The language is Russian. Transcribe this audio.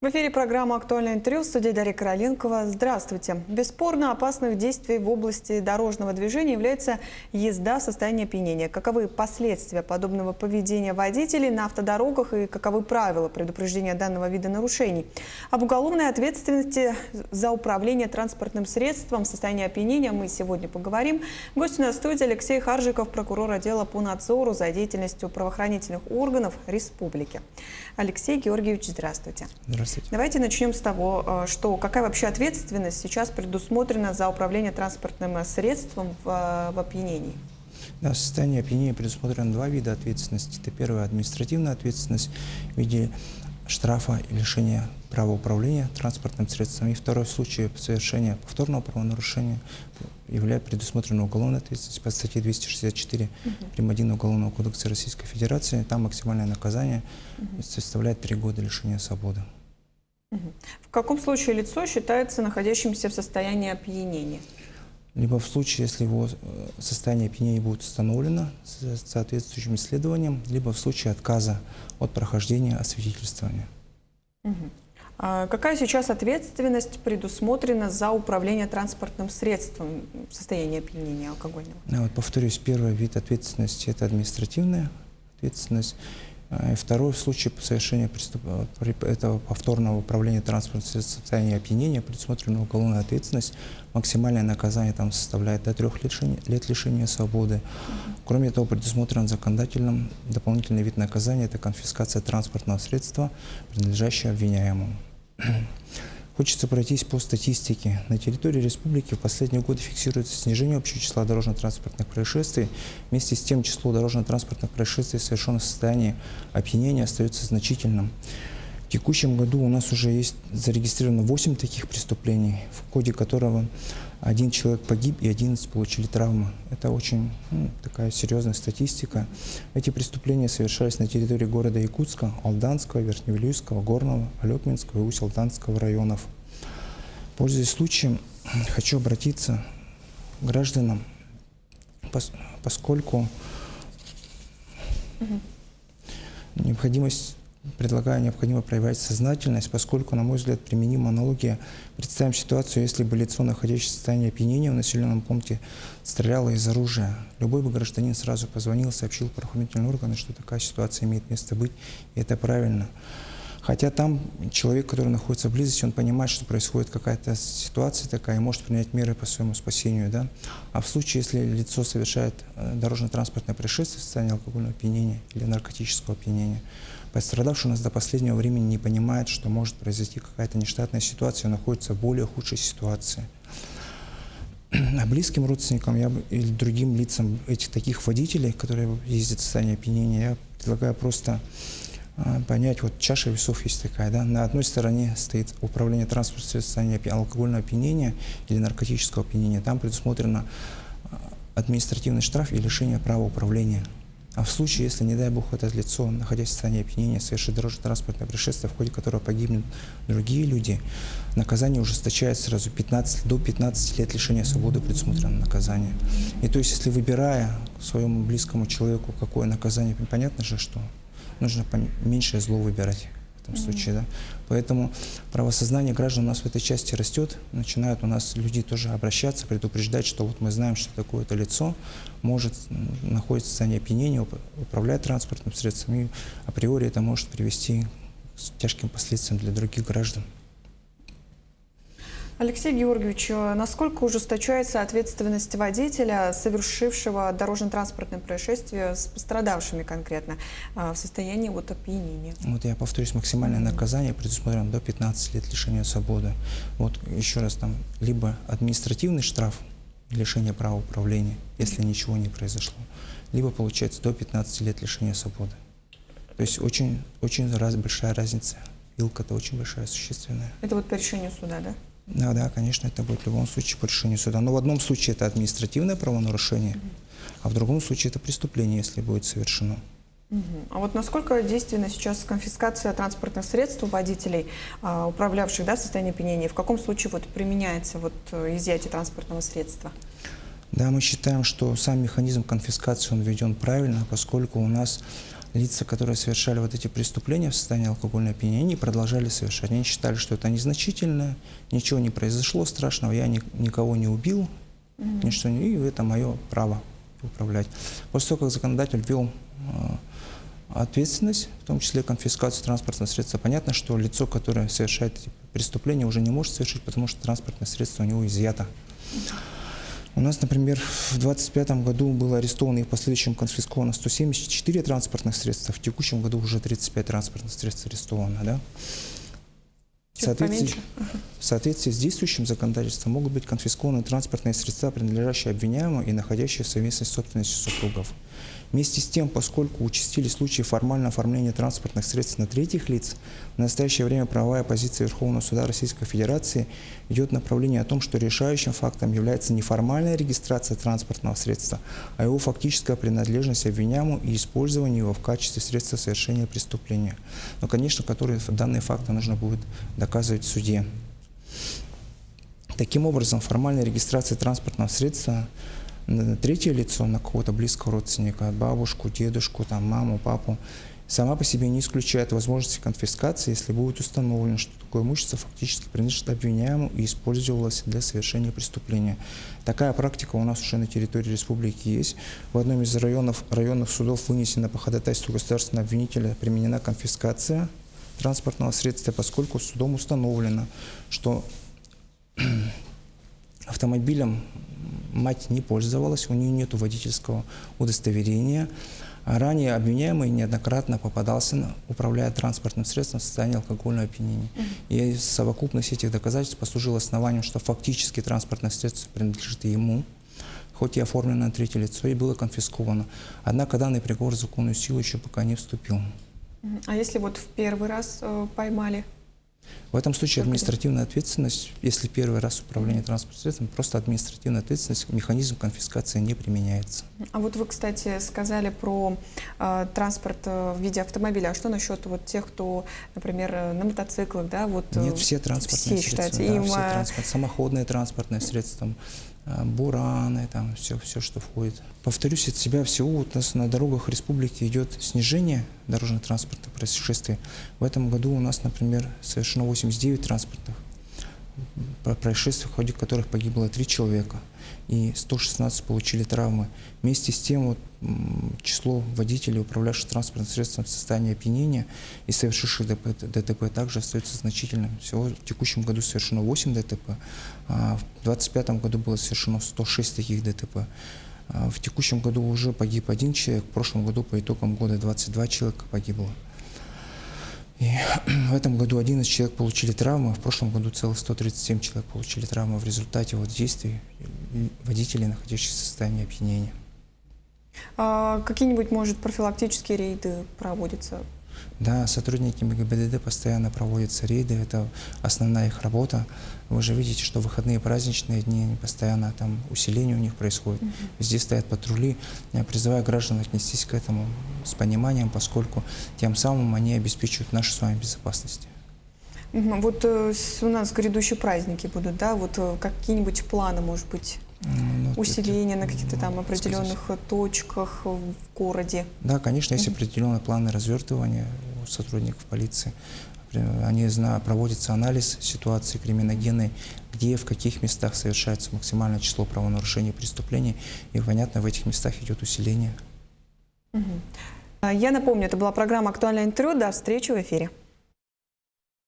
В эфире программа «Актуальное интервью», в студии Дарья Короленкова. Здравствуйте. Бесспорно, опасных действий в области дорожного движения является езда в состоянии опьянения. Каковы последствия подобного поведения водителей на автодорогах и каковы правила предупреждения данного вида нарушений? Об уголовной ответственности за управление транспортным средством в состоянии опьянения мы сегодня поговорим. Гость у нас в студии Алексей Харжиков, прокурор отдела по надзору за деятельностью правоохранительных органов республики. Алексей Георгиевич, здравствуйте. Здравствуйте. Давайте начнем с того, какая вообще ответственность сейчас предусмотрена за управление транспортным средством в опьянении. Да, в состоянии опьянения предусмотрено два вида ответственности. Это первая административная ответственность в виде штрафа и лишения права управления транспортным средством. И второй в случае совершения повторного правонарушения предусмотрена уголовная ответственность по статье 264 прим. 1 Уголовного кодекса Российской Федерации. Там максимальное наказание составляет 3 года лишения свободы. В каком случае лицо считается находящимся в состоянии опьянения? Либо в случае, если его состояние опьянения будет установлено с соответствующим исследованием, либо в случае отказа от прохождения освидетельствования. Какая сейчас ответственность предусмотрена за управление транспортным средством в состоянии опьянения алкогольного? Вот, повторюсь, первый вид ответственности – это административная ответственность. И второй, в случае совершения этого повторного управления транспортным средством в состоянии опьянения предусмотрена уголовная ответственность. Максимальное наказание там составляет до 3 лет лишения свободы. Кроме того, предусмотрен законодательным дополнительный вид наказания – это конфискация транспортного средства, принадлежащего обвиняемому. Хочется пройтись по статистике. На территории республики в последние годы фиксируется снижение общего числа дорожно-транспортных происшествий. Вместе с тем число дорожно-транспортных происшествий, совершенных в состоянии опьянения, остается значительным. В текущем году у нас уже есть зарегистрировано 8 таких преступлений, в ходе которого 1 человек погиб и 11 получили травмы. Это очень такая серьезная статистика. Эти преступления совершались на территории города Якутска, Алданского, Верхневилюйского, Горного, Алекминского и Усть-Алданского районов. Пользуясь случаем, хочу обратиться к гражданам, поскольку необходимо проявлять сознательность, поскольку, на мой взгляд, применима аналогия. Представим ситуацию, если бы лицо, находящееся в состоянии опьянения в населенном пункте, стреляло из оружия. Любой бы гражданин сразу позвонил, сообщил правоохранительные органы, что такая ситуация имеет место быть, и это правильно. Хотя там человек, который находится вблизости, он понимает, что происходит какая-то ситуация такая, и может принять меры по своему спасению. Да? А в случае, если лицо совершает дорожно-транспортное происшествие в состоянии алкогольного опьянения или наркотического опьянения, пострадавший у нас до последнего времени не понимает, что может произойти какая-то нештатная ситуация, он находится в более худшей ситуации. А близким родственникам или другим лицам таких водителей, которые ездят в состоянии опьянения, я предлагаю просто понять, вот чаша весов есть такая, да, на одной стороне стоит управление транспортным средством в состоянии алкогольного опьянения или наркотического опьянения, там предусмотрено административный штраф и лишение права управления. А в случае, если, не дай бог, это лицо, находясь в состоянии опьянения, совершит дорожно-транспортное происшествие, в ходе которого погибнут другие люди, наказание ужесточается сразу до 15 лет лишения свободы предусмотрено наказание. И то есть, если выбирая своему близкому человеку, какое наказание, понятно же, что нужно меньшее зло выбирать в этом случае. Да? Поэтому правосознание граждан у нас в этой части растет. Начинают у нас люди тоже обращаться, предупреждать, что вот мы знаем, что такое-то лицо может находиться в состоянии опьянения, управлять транспортным средством, и априори это может привести к тяжким последствиям для других граждан. Алексей Георгиевич, насколько ужесточается ответственность водителя, совершившего дорожно-транспортное происшествие с пострадавшими конкретно в состоянии опьянения? Вот я повторюсь, максимальное наказание предусмотрено до 15 лет лишения свободы. Вот еще раз, там либо административный штраф, лишение права управления, если ничего не произошло, либо получается до 15 лет лишения свободы. То есть очень большая разница. Вилка-то очень большая, существенная. Это вот по решению суда, да? Да, конечно, это будет в любом случае по решению суда. Но в одном случае это административное правонарушение, а в другом случае это преступление, если будет совершено. А вот насколько действенна сейчас конфискация транспортных средств у водителей, управлявших в состоянии опьянения? В каком случае применяется изъятие транспортного средства? Да, мы считаем, что сам механизм конфискации он введен правильно, поскольку у нас лица, которые совершали вот эти преступления в состоянии алкогольного опьянения, продолжали совершать. Они считали, что это незначительно, ничего не произошло страшного, я никого не убил, ничто не, и это мое право управлять. После того, как законодатель ввел ответственность, в том числе конфискацию транспортного средства, понятно, что лицо, которое совершает эти преступления, уже не может совершить, потому что транспортное средство у него изъято. У нас, например, в 2025 году было арестовано и в последующем конфисковано 174 транспортных средства, в текущем году уже 35 транспортных средств арестовано. Да? В соответствии с действующим законодательством могут быть конфискованы транспортные средства, принадлежащие обвиняемому и находящиеся в совместной собственности супругов. Вместе с тем, поскольку участились случаи формального оформления транспортных средств на третьих лиц, в настоящее время правовая позиция Верховного суда Российской Федерации идет в направлении о том, что решающим фактом является не формальная регистрация транспортного средства, а его фактическая принадлежность обвиняемому и использование его в качестве средства совершения преступления. Но, конечно, данные факты нужно будет доказывать в суде. Таким образом, формальная регистрация транспортного средства на третье лицо, на какого-то близкого родственника, бабушку, дедушку, там, маму, папу, сама по себе не исключает возможности конфискации, если будет установлено, что такое имущество фактически принадлежит обвиняемому и использовалось для совершения преступления. Такая практика у нас уже на территории республики есть. В одном из районных судов вынесена по ходатайству государственного обвинителя применена конфискация транспортного средства, поскольку судом установлено, что автомобилем мать не пользовалась, у нее нет водительского удостоверения. А ранее обвиняемый неоднократно попадался, управляя транспортным средством в состоянии алкогольного опьянения. И совокупность этих доказательств послужила основанием, что фактически транспортное средство принадлежит ему, хоть и оформлено на третье лицо, и было конфисковано. Однако данный приговор в законную силу еще пока не вступил. А если вот в первый раз поймали? В этом случае административная ответственность, если первый раз управление транспортным средством, просто административная ответственность, механизм конфискации не применяется. А вот вы, кстати, сказали про транспорт в виде автомобиля. А что насчет вот тех, кто, например, на мотоциклах, да? Вот, нет, все транспортные все средства, считаются, да, все самоходные транспортные средства, бураны, там все, что входит. Повторюсь от себя, всего вот у нас на дорогах республики идет снижение дорожно-транспортных происшествий. В этом году у нас, например, совершено 89 транспортных происшествий, в ходе которых погибло 3 человека, и 116 получили травмы. Вместе с тем, вот, число водителей, управлявших транспортным средством в состоянии опьянения и совершивших ДТП также остается значительным. Всего в текущем году совершено 8 ДТП, а в 2025 году было совершено 106 таких ДТП. В текущем году уже погиб 1 человек, в прошлом году по итогам года 22 человека погибло. И в этом году 11 человек получили травмы, в прошлом году целых 137 человек получили травмы в результате вот действий водителей, находящихся в состоянии опьянения. А какие-нибудь, может, профилактические рейды проводятся? Да, сотрудники ГИБДД постоянно проводятся рейды, это основная их работа. Вы же видите, что в выходные праздничные дни они постоянно там усиление у них происходит. Везде стоят патрули. Я призываю граждан отнестись к этому с пониманием, поскольку тем самым они обеспечивают нашу с вами безопасность. Вот у нас грядущие праздники будут, да? Вот какие-нибудь планы, может быть, усиления на каких-то там определенных точках в городе? Да, конечно, есть определенные планы развертывания у сотрудников полиции. Они проводится анализ ситуации криминогенной, где, в каких местах совершается максимальное число правонарушений и преступлений. И, понятно, в этих местах идет усиление. Я напомню, это была программа «Актуальное интервью». До встречи в эфире.